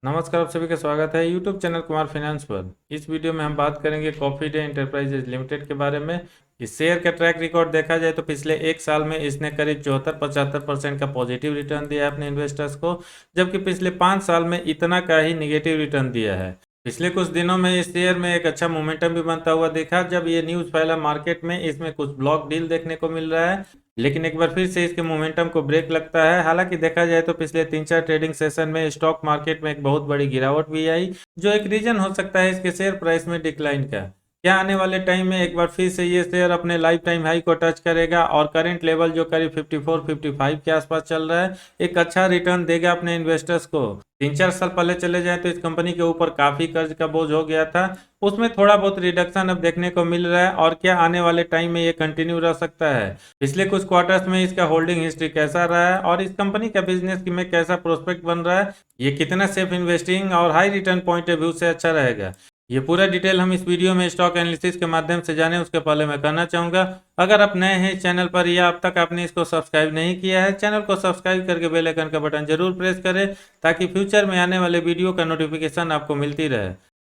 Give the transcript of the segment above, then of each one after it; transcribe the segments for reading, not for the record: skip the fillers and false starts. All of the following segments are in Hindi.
नमस्कार, आप सभी का स्वागत है यूट्यूब चैनल कुमार फाइनेंस पर। इस वीडियो में हम बात करेंगे कॉफी डे इंटरप्राइजेज लिमिटेड के बारे में। इस शेयर का ट्रैक रिकॉर्ड देखा जाए तो पिछले एक साल में इसने करीब 74-75% का पॉजिटिव रिटर्न दिया है अपने इन्वेस्टर्स को, जबकि पिछले 5 साल में इतना का ही निगेटिव रिटर्न दिया है। पिछले कुछ दिनों में इस शेयर में एक अच्छा मोमेंटम भी बनता हुआ देखा। जब ये न्यूज़ फैला मार्केट में, इसमें कुछ ब्लॉक डील देखने को मिल रहा है, लेकिन एक बार फिर से इसके मोमेंटम को ब्रेक लगता है। हालांकि देखा जाए तो पिछले 3-4 ट्रेडिंग सेशन में स्टॉक मार्केट में एक बहुत बड़ी गिरावट भी आई, जो एक रीजन हो सकता है इसके शेयर प्राइस में डिक्लाइन का। क्या आने वाले टाइम में एक बार फिर से ये शेयर अपने लाइफ टाइम हाई को टच करेगा और करंट लेवल जो करीब 54-55 के आसपास चल रहा है, एक अच्छा रिटर्न देगा अपने इन्वेस्टर्स को? 3-4 साल पहले चले जाए तो इस कंपनी के ऊपर काफी कर्ज का बोझ हो गया था, उसमें थोड़ा बहुत रिडक्शन अब देखने को मिल रहा है। और क्या आने वाले टाइम में ये कंटिन्यू रह सकता है? पिछले कुछ क्वार्टर्स में इसका होल्डिंग हिस्ट्री कैसा रहा है और इस कंपनी का बिजनेस में कैसा प्रोस्पेक्ट बन रहा है, ये कितना सेफ इन्वेस्टिंग और high return point of view से अच्छा रहेगा, ये पूरा डिटेल हम इस वीडियो में स्टॉक एनालिसिस के माध्यम से जाने। उसके पहले मैं कहना चाहूँगा, अगर आप नए हैं इस चैनल पर या अब तक आपने इसको सब्सक्राइब नहीं किया है, चैनल को सब्सक्राइब करके बेल आइकन का बटन जरूर प्रेस करें, ताकि फ्यूचर में आने वाले वीडियो का नोटिफिकेशन आपको मिलती रहे।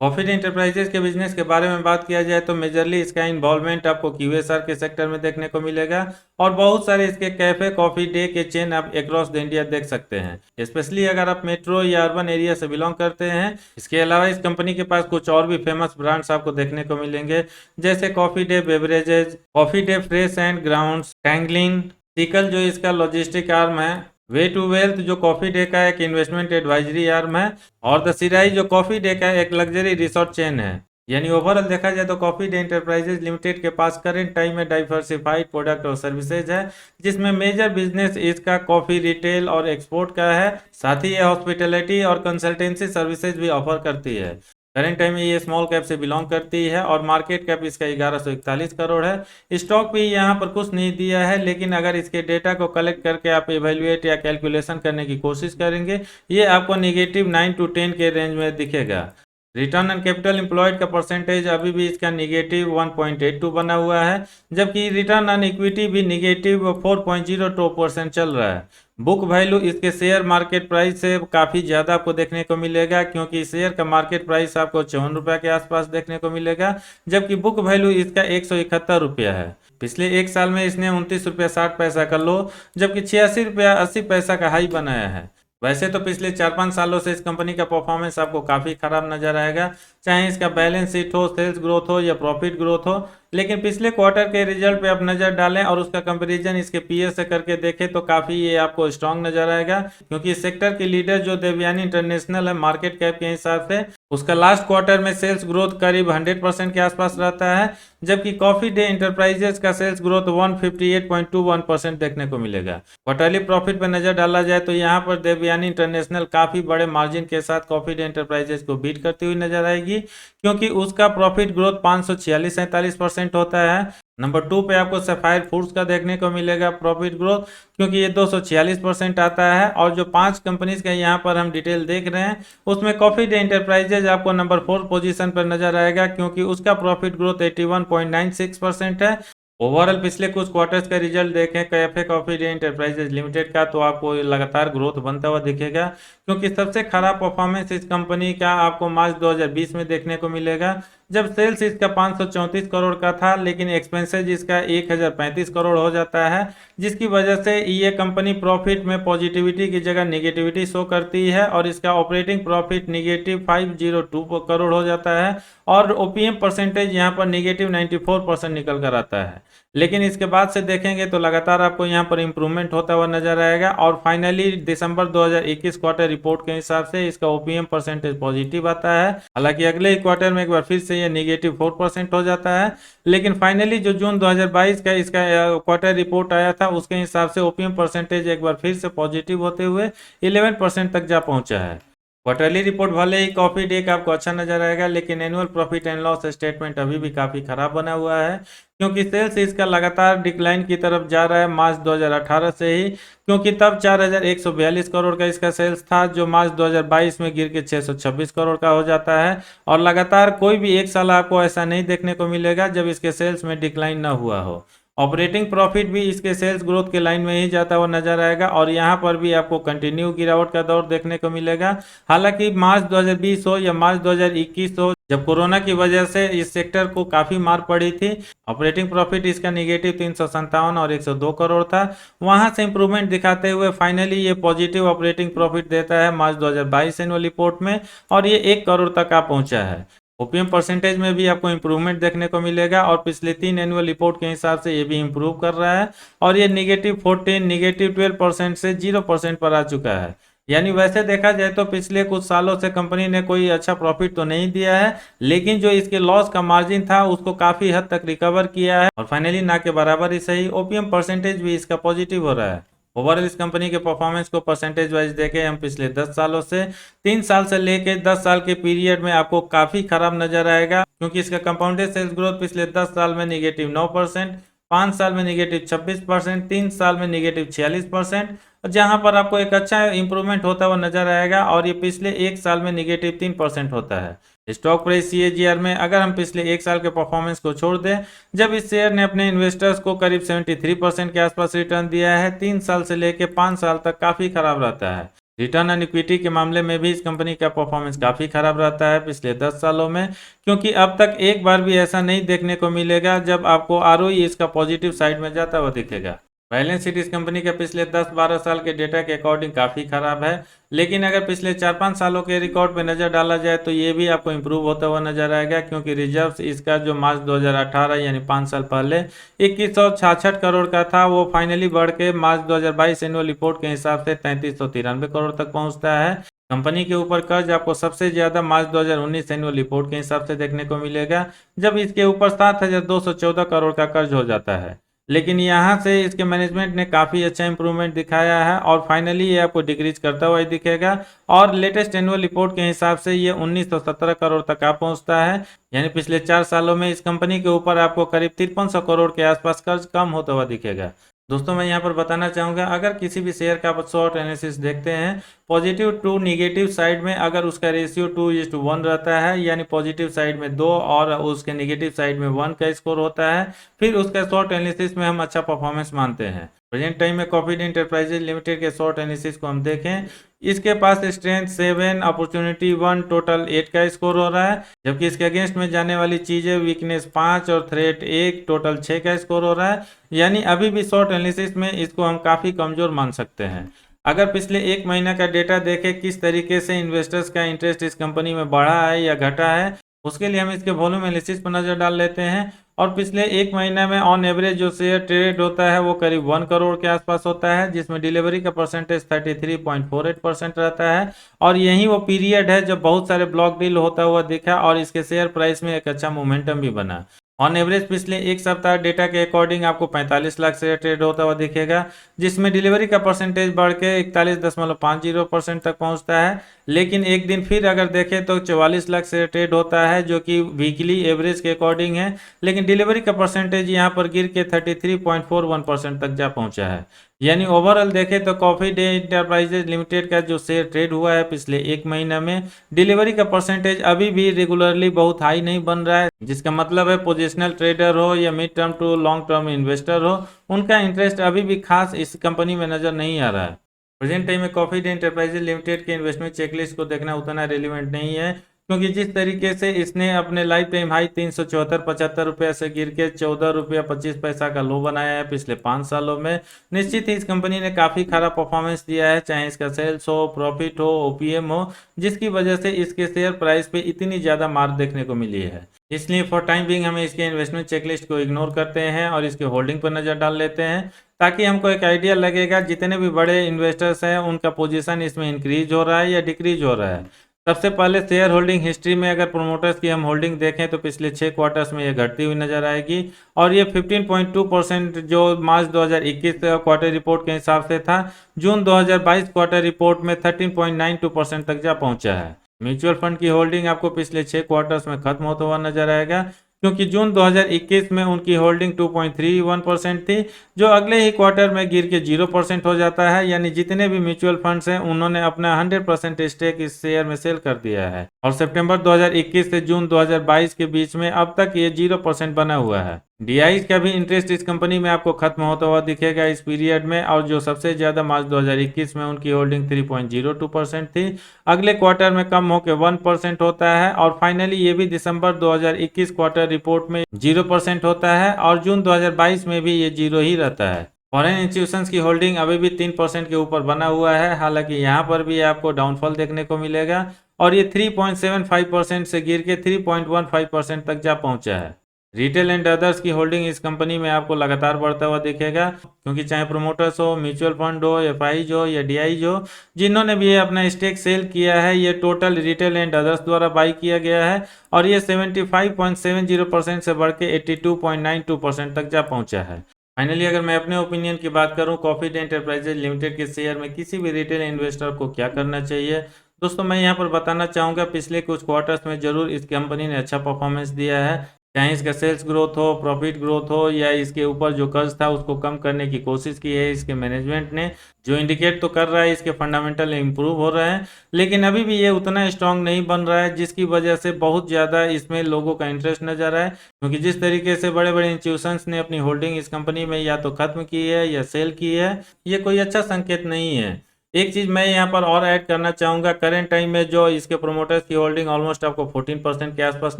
कॉफी डे इंटरप्राइजेज के बिजनेस के बारे में बात किया जाए तो मेजरली इसका इन्वॉल्वमेंट आपको क्यूएसआर के सेक्टर में देखने को मिलेगा, और बहुत सारे इसके कैफे कॉफी डे के चेन आप अक्रॉस द इंडिया देख सकते हैं, स्पेशली अगर आप मेट्रो या अर्बन एरिया से बिलोंग करते हैं। इसके अलावा इस कंपनी के पास कुछ और भी फेमस ब्रांड्स आपको देखने को मिलेंगे, जैसे coffee day beverages, coffee day fresh and grounds, tangling, sickle जो इसका लॉजिस्टिक आर्म है, वे टू वेल्थ जो कॉफी डे का एक इन्वेस्टमेंट एडवाइजरी आर्म है, और द सिराई जो कॉफी डे का एक लग्जरी रिसोर्ट चेन है। यानी ओवरऑल देखा जाए तो कॉफी डे इंटरप्राइजेज लिमिटेड के पास करेंट टाइम में डाइवर्सिफाइड प्रोडक्ट और सर्विसेज है, जिसमें मेजर बिजनेस इसका कॉफी रिटेल और एक्सपोर्ट का है। साथ ही ये हॉस्पिटैलिटी और कंसल्टेंसी सर्विसेज भी ऑफर करती है। करेंट टाइम में ये स्मॉल कैप से बिलोंग करती है और मार्केट कैप इसका 1141 करोड़ है। स्टॉक भी यहाँ पर कुछ नहीं दिया है, लेकिन अगर इसके डेटा को कलेक्ट करके आप इवेल्युएट या कैलकुलेशन करने की कोशिश करेंगे, ये आपको -9 to 10 के रेंज में दिखेगा। रिटर्न ऑन कैपिटल एम्प्लॉयड का परसेंटेज अभी भी इसका -1.82 बना हुआ है, जबकि रिटर्न ऑन इक्विटी भी -4.02% चल रहा है। बुक वैल्यू इसके शेयर मार्केट प्राइस से काफ़ी ज़्यादा आपको देखने को मिलेगा, क्योंकि शेयर का मार्केट प्राइस आपको 54 रुपये के आसपास देखने को मिलेगा, जबकि बुक वैल्यू इसका 171 रुपया है। पिछले एक साल में इसने 29 रुपया 60 पैसा का लो, जबकि 86 रुपया 80 पैसा का हाई बनाया है। वैसे तो पिछले 4-5 सालों से इस कंपनी का परफॉर्मेंस आपको काफ़ी खराब नजर आएगा, चाहे इसका बैलेंस शीट हो, सेल्स ग्रोथ हो या प्रॉफिट ग्रोथ हो। लेकिन पिछले क्वार्टर के रिजल्ट पे आप नज़र डालें और उसका कंपैरिजन इसके पीएस से करके देखें तो काफ़ी ये आपको स्ट्रांग नजर आएगा, क्योंकि इस सेक्टर के लीडर जो देवयानी इंटरनेशनल है, मार्केट कैप के हिसाब से उसका लास्ट क्वार्टर में सेल्स ग्रोथ करीब 100% के आसपास रहता है, जबकि कॉफी डे इंटरप्राइजेज का सेल्स ग्रोथ 158.21% देखने को मिलेगा। क्वार्टरली प्रॉफिट पर नजर डाला जाए तो यहाँ पर देवयानी इंटरनेशनल काफ़ी बड़े मार्जिन के साथ कॉफी डे इंटरप्राइजेज को बीट करती हुई नजर आएगी, क्योंकि उसका प्रॉफिट ग्रोथ 546-47% होता है। नंबर 2 पे आपको सफायर फूड्स का देखने को मिलेगा प्रॉफिट ग्रोथ, क्योंकि ये 246% आता है। और जो 5 कंपनीज का यहाँ पर हम डिटेल देख रहे हैं, उसमें कॉफी डे इंटरप्राइजेज आपको नंबर 4 पोजीशन पर नजर आएगा, क्योंकि उसका प्रॉफिट ग्रोथ 81.96% है। ओवरऑल पिछले कुछ क्वार्टर्स का रिजल्ट देखें cafe coffee day enterprises limited का, तो आपको लगातार ग्रोथ बनता हुआ दिखेगा, क्योंकि सबसे खराब परफॉर्मेंस इस कंपनी का आपको मार्च 2020 में देखने को मिलेगा, जब सेल्स इसका 534 करोड़ का था, लेकिन एक्सपेंसेज इसका 1035 करोड़ हो जाता है, जिसकी वजह से ये कंपनी प्रॉफिट में पॉजिटिविटी की जगह निगेटिविटी शो करती है, और इसका ऑपरेटिंग प्रॉफिट -502 करोड़ हो जाता है, और ओपीएम परसेंटेज यहाँ पर -94% निकल कर आता है। लेकिन इसके बाद से देखेंगे तो लगातार आपको यहाँ पर इंप्रूवमेंट होता हुआ नजर आएगा, और फाइनली दिसंबर 2021 क्वार्टर रिपोर्ट के हिसाब से इसका ओपीएम परसेंटेज पॉजिटिव आता है। हालांकि अगले ही क्वार्टर में एक बार फिर से ये -4% हो जाता है, लेकिन फाइनली जो जून 2022 का इसका क्वार्टर रिपोर्ट आया था, उसके हिसाब से ओपीएम परसेंटेज एक बार फिर से पॉजिटिव होते हुए 11% तक जा पहुंचा है। क्वार्टरली रिपोर्ट भले ही कॉफी डे का आपको अच्छा नजर आएगा, लेकिन annual profit and loss statement अभी भी काफ़ी खराब बना हुआ है, क्योंकि सेल्स इसका लगातार डिक्लाइन की तरफ जा रहा है मार्च 2018 से ही, क्योंकि तब 4142 करोड़ का इसका सेल्स था, जो मार्च 2022 में गिर के 626 करोड़ का हो जाता है। और लगातार कोई भी एक साल आपको ऐसा नहीं देखने को मिलेगा जब इसके सेल्स में डिक्लाइन ना हुआ हो। ऑपरेटिंग प्रॉफिट भी इसके सेल्स ग्रोथ के लाइन में ही जाता हुआ नजर आएगा और यहाँ पर भी आपको कंटिन्यू गिरावट का दौर देखने को मिलेगा। हालांकि मार्च 2020 हो या मार्च 2021 हो, जब कोरोना की वजह से इस सेक्टर को काफी मार पड़ी थी, ऑपरेटिंग प्रॉफिट इसका निगेटिव 357 और 102 करोड़ था। वहां से इंप्रूवमेंट दिखाते हुए फाइनली ये पॉजिटिव ऑपरेटिंग प्रॉफिट देता है मार्च 2022 एनुअल रिपोर्ट में और ये 1 करोड़ तक आ पहुंचा है। ओपीएम परसेंटेज में भी आपको इंप्रूवमेंट देखने को मिलेगा और पिछले 3 एनुअल रिपोर्ट के हिसाब से ये भी इंप्रूव कर रहा है और ये -14, -12% से 0% पर आ चुका है। यानी वैसे देखा जाए तो पिछले कुछ सालों से कंपनी ने कोई अच्छा प्रॉफिट तो नहीं दिया है, लेकिन जो इसके लॉस का मार्जिन था उसको काफी हद तक रिकवर किया है और फाइनली ना के बराबर ही सही ओपीएम परसेंटेज भी इसका पॉजिटिव हो रहा है। ओवरऑल इस कंपनी के परफॉर्मेंस को परसेंटेज वाइज देखें हम पिछले 10 सालों से, 3 साल से लेके 10 साल के पीरियड में आपको काफी खराब नजर आएगा, क्योंकि इसका कंपाउंडेड सेल्स ग्रोथ पिछले 10 साल में -9%, 5 साल में -26%, 3 साल में -46%, जहां पर आपको एक अच्छा इंप्रूवमेंट होता हुआ नजर आएगा और ये पिछले 1 साल में -3% होता है। स्टॉक प्राइस CAGR में अगर हम पिछले 1 साल के परफॉर्मेंस को छोड़ दें, जब इस शेयर ने अपने इन्वेस्टर्स को करीब 73% के आसपास रिटर्न दिया है, 3 साल से लेकर 5 साल तक काफी खराब रहता है। रिटर्न ऑन इक्विटी के मामले में भी इस कंपनी का परफॉर्मेंस काफी खराब रहता है पिछले 10 सालों में, क्योंकि अब तक एक बार भी ऐसा नहीं देखने को मिलेगा जब आपको ROE इसका पॉजिटिव साइड में जाता हुआ दिखेगा। बैलेंस शीट इस कंपनी के पिछले 10-12 साल के डेटा के अकॉर्डिंग काफ़ी खराब है, लेकिन अगर पिछले 4-5 सालों के रिकॉर्ड पे नज़र डाला जाए तो ये भी आपको इम्प्रूव होता हुआ नजर आएगा, क्योंकि रिजर्व्स इसका जो मार्च 2018 यानी 5 साल पहले 2166 करोड़ का था, वो फाइनली बढ़ के मार्च 2022 एनुअल रिपोर्ट के हिसाब से 3393 करोड़ तक पहुंचता है। कंपनी के ऊपर कर्ज आपको सबसे ज्यादा मार्च 2019 एनुअल रिपोर्ट के हिसाब से देखने को मिलेगा, जब इसके ऊपर 7214 करोड़ का कर्ज हो जाता है। लेकिन यहाँ से इसके मैनेजमेंट ने काफ़ी अच्छा इंप्रूवमेंट दिखाया है और फाइनली ये आपको डिक्रीज करता हुआ दिखेगा और लेटेस्ट एनुअल रिपोर्ट के हिसाब से ये 1917 करोड़ तक आ पहुँचता है। यानी पिछले 4 सालों में इस कंपनी के ऊपर आपको करीब 5300 करोड़ के आसपास कर्ज कम होता हुआ दिखेगा। दोस्तों मैं यहाँ पर बताना चाहूँगा, अगर किसी भी शेयर का आप शॉर्ट एनालिसिस देखते हैं, पॉजिटिव टू निगेटिव साइड में अगर उसका रेशियो 2:1 रहता है, यानी पॉजिटिव साइड में 2 और उसके निगेटिव साइड में 1 का स्कोर होता है, फिर उसका शॉर्ट एनालिसिस में हम अच्छा परफॉर्मेंस मानते हैं। प्रेजेंट टाइम में कॉफीडे इंटरप्राइजेज लिमिटेड के शॉर्ट एनालिसिस को हम देखें, इसके पास स्ट्रेंथ 7, अपॉर्चुनिटी 1, टोटल 8 का स्कोर हो रहा है, जबकि इसके अगेंस्ट में जाने वाली चीजें वीकनेस 5 और थ्रेट 1, टोटल 6 का स्कोर हो रहा है। यानी अभी भी शॉर्ट एनालिसिस में इसको हम काफी कमजोर मान सकते हैं। अगर पिछले 1 महीना का डेटा देखें किस तरीके से इन्वेस्टर्स का इंटरेस्ट इस कंपनी में बढ़ा है या घटा है, उसके लिए हम इसके वॉल्यूम एनालिसिस पर नजर डाल लेते हैं और पिछले 1 महीना में ऑन एवरेज जो शेयर ट्रेड होता है वो करीब 1 करोड़ के आसपास होता है, जिसमें डिलीवरी का परसेंटेज 33.48% रहता है और यही वो पीरियड है जब बहुत सारे ब्लॉक डील होता हुआ दिखा और इसके शेयर प्राइस में एक अच्छा मोमेंटम भी बना। ऑन एवरेज पिछले 1 सप्ताह डेटा के अकॉर्डिंग आपको 45 लाख शेयर ट्रेड होता हुआ दिखेगा, जिसमें डिलीवरी का परसेंटेज बढ़ के 41.50% तक पहुंचता है। लेकिन एक दिन फिर अगर देखें तो 44 लाख शेयर ट्रेड होता है, जो कि वीकली एवरेज के अकॉर्डिंग है, लेकिन डिलीवरी का परसेंटेज यहाँ पर गिर के 33.41% तक जा पहुंचा है। यानी ओवरऑल देखें तो कॉफी डे इंटरप्राइजेज लिमिटेड का जो शेयर ट्रेड हुआ है पिछले 1 महीना में, डिलीवरी का परसेंटेज अभी भी रेगुलरली बहुत हाई नहीं बन रहा है, जिसका मतलब है पोजिशनल ट्रेडर हो या mid term to long term investor हो, उनका इंटरेस्ट अभी भी खास इस कंपनी में नजर नहीं आ रहा है। प्रेजेंट टाइम में कॉफी डे इंटरप्राइजेज लिमिटेड के इन्वेस्टमेंट चेकलिस्ट को देखना उतना रेलिवेंट नहीं है, क्योंकि जिस तरीके से इसने अपने लाइफ टाइम हाई 374-75 रुपये से गिर के 14 रुपया 25 पैसा का लो बनाया है पिछले 5 सालों में, निश्चित ही इस कंपनी ने काफ़ी खराब परफॉर्मेंस दिया है, चाहे इसका सेल्स हो, प्रॉफिट हो, ओपीएम हो, जिसकी वजह से इसके शेयर प्राइस पे इतनी ज़्यादा मार देखने को मिली है। इसलिए फॉर टाइम बिंग हमें इसके इन्वेस्टमेंट चेकलिस्ट को इग्नोर करते हैं और इसके होल्डिंग पर नज़र डाल लेते हैं, ताकि हमको एक आइडिया लगेगा जितने भी बड़े इन्वेस्टर्स हैं उनका पोजीशन इसमें इंक्रीज हो रहा है या डिक्रीज हो रहा है। सबसे पहले शेयर होल्डिंग हिस्ट्री में अगर प्रोमोटर्स की हम होल्डिंग देखें तो पिछले 6 क्वार्टर्स में ये घटती हुई नजर आएगी और ये 15.2% जो मार्च 2021 क्वार्टर रिपोर्ट के हिसाब से था, जून 2022 क्वार्टर रिपोर्ट में 13.92% तक जा पहुंचा है। म्यूचुअल फंड की होल्डिंग आपको पिछले 6 क्वार्टर्स में खत्म होता हुआ नजर आएगा, क्योंकि जून 2021 में उनकी होल्डिंग 2.31% थी, जो अगले ही क्वार्टर में गिर के 0% हो जाता है। यानी जितने भी म्यूचुअल फंड्स हैं उन्होंने अपना 100% स्टेक इस शेयर में सेल कर दिया है और सितंबर 2021 से जून 2022 के बीच में अब तक ये 0% बना हुआ है। डीआईज का भी इंटरेस्ट इस कंपनी में आपको खत्म होता हुआ दिखेगा इस पीरियड में, और जो सबसे ज़्यादा मार्च 2021 में उनकी होल्डिंग 3.02% थी, अगले क्वार्टर में कम होकर 1% होता है, और फाइनली ये भी दिसंबर 2021 क्वार्टर रिपोर्ट में 0% होता है, और जून 2022 में भी ये 0 ही रहता है। फॉरेन इंस्टीट्यूशंस की होल्डिंग अभी भी 3% के ऊपर बना हुआ है, हालांकि यहाँ पर भी आपको डाउनफॉल देखने को मिलेगा, और ये 3.75% से गिर के 3.15% तक जा पहुंचा है। रिटेल एंड अदर्स की होल्डिंग इस कंपनी में आपको लगातार बढ़ता हुआ दिखेगा, क्योंकि चाहे प्रोमोटर्स हो, म्यूचुअल फंड हो, एफआईज हो या डीआईज हो, जिन्होंने भी ये अपना स्टेक सेल किया है, ये टोटल रिटेल एंड अदर्स द्वारा बाई किया गया है, और ये 75.70% से बढ़ के 82.92% तक जा पहुंचा है। फाइनली अगर मैं अपने ओपिनियन की बात करूं कॉफी डे एंटरप्राइजेज लिमिटेड के शेयर में किसी भी रिटेल इन्वेस्टर को क्या करना चाहिए, दोस्तों मैं यहां पर बताना चाहूँगा पिछले कुछ क्वार्टर्स में जरूर इस कंपनी ने अच्छा परफॉर्मेंस दिया है, चाहे इसका सेल्स ग्रोथ हो, प्रॉफिट ग्रोथ हो, या इसके ऊपर जो कर्ज था उसको कम करने की कोशिश की है इसके मैनेजमेंट ने, जो इंडिकेट तो कर रहा है इसके फंडामेंटल इंप्रूव हो रहे हैं, लेकिन अभी भी ये उतना स्ट्रांग नहीं बन रहा है, जिसकी वजह से बहुत ज़्यादा इसमें लोगों का इंटरेस्ट नजर आए, क्योंकि जिस तरीके से बड़े बड़े इंस्टीट्यूशंस ने अपनी होल्डिंग इस कंपनी में या तो खत्म की है या सेल की है, ये कोई अच्छा संकेत नहीं है। एक चीज मैं यहाँ पर और ऐड करना चाहूंगा, करेंट टाइम में जो इसके प्रोमोटर्स की होल्डिंग ऑलमोस्ट आपको 14% के आसपास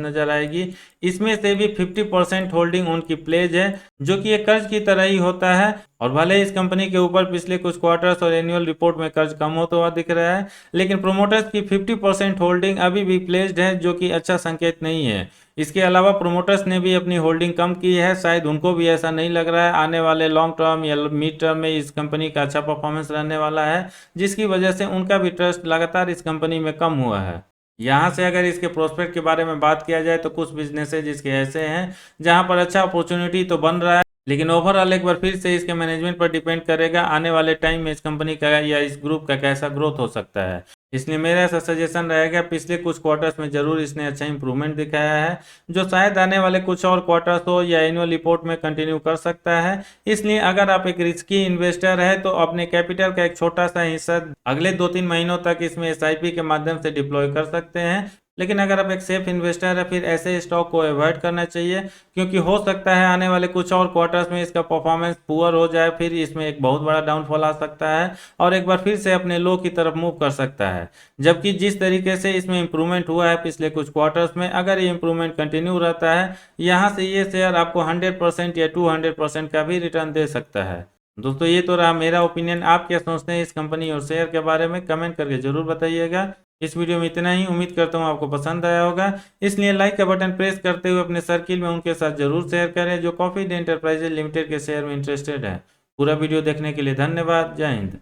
नजर आएगी, इसमें से भी 50% होल्डिंग उनकी प्लेज है, जो कि एक कर्ज की तरह ही होता है, और भले ही इस कंपनी के ऊपर पिछले कुछ क्वार्टर्स और एनुअल रिपोर्ट में कर्ज कम होता हुआ दिख रहा है, लेकिन प्रोमोटर्स की 50% होल्डिंग अभी भी प्लेज्ड है, जो कि अच्छा संकेत नहीं है। इसके अलावा प्रोमोटर्स ने भी अपनी होल्डिंग कम की है, शायद उनको भी ऐसा नहीं लग रहा है आने वाले लॉन्ग टर्म या मिड टर्म में इस कंपनी का अच्छा परफॉर्मेंस रहने वाला है, जिसकी वजह से उनका भी ट्रस्ट लगातार इस कंपनी में कम हुआ है। यहाँ से अगर इसके प्रोस्पेक्ट के बारे में बात किया जाए तो कुछ बिजनेसेज इसके ऐसे हैं जहाँ पर अच्छा अपॉर्चुनिटी तो बन रहा है, लेकिन ओवरऑल एक बार फिर से इसके मैनेजमेंट पर डिपेंड करेगा आने वाले टाइम में इस कंपनी का या इस ग्रुप का कैसा ग्रोथ हो सकता है। इसलिए मेरा ऐसा सजेशन रहेगा, पिछले कुछ क्वार्टर्स में जरूर इसने अच्छा इंप्रूवमेंट दिखाया है, जो शायद आने वाले कुछ और क्वार्टर्स हो या एनुअल रिपोर्ट में कंटिन्यू कर सकता है। इसलिए अगर आप एक रिस्की इन्वेस्टर है तो अपने कैपिटल का एक छोटा सा हिस्सा अगले 2-3 महीनों तक इसमें एसआईपी के माध्यम से डिप्लॉय कर सकते हैं, लेकिन अगर आप एक सेफ इन्वेस्टर है फिर ऐसे स्टॉक को अवॉइड करना चाहिए, क्योंकि हो सकता है आने वाले कुछ और क्वार्टर्स में इसका परफॉर्मेंस पुअर हो जाए, फिर इसमें एक बहुत बड़ा डाउनफॉल आ सकता है और एक बार फिर से अपने लो की तरफ मूव कर सकता है। जबकि जिस तरीके से इसमें इंप्रूवमेंट हुआ है पिछले कुछ क्वार्टर्स में, अगर ये इंप्रूवमेंट कंटिन्यू रहता है, यहाँ से ये शेयर आपको 100% या 200% का भी रिटर्न दे सकता है। दोस्तों ये तो रहा मेरा ओपिनियन, आप क्या सोचते हैं इस कंपनी और शेयर के बारे में, कमेंट करके जरूर बताइएगा। इस वीडियो में इतना ही, उम्मीद करता हूँ आपको पसंद आया होगा, इसलिए लाइक का बटन प्रेस करते हुए अपने सर्किल में उनके साथ जरूर शेयर करें जो कॉफी डे एंटरप्राइजेज लिमिटेड के शेयर में इंटरेस्टेड है। पूरा वीडियो देखने के लिए धन्यवाद। जय हिंद।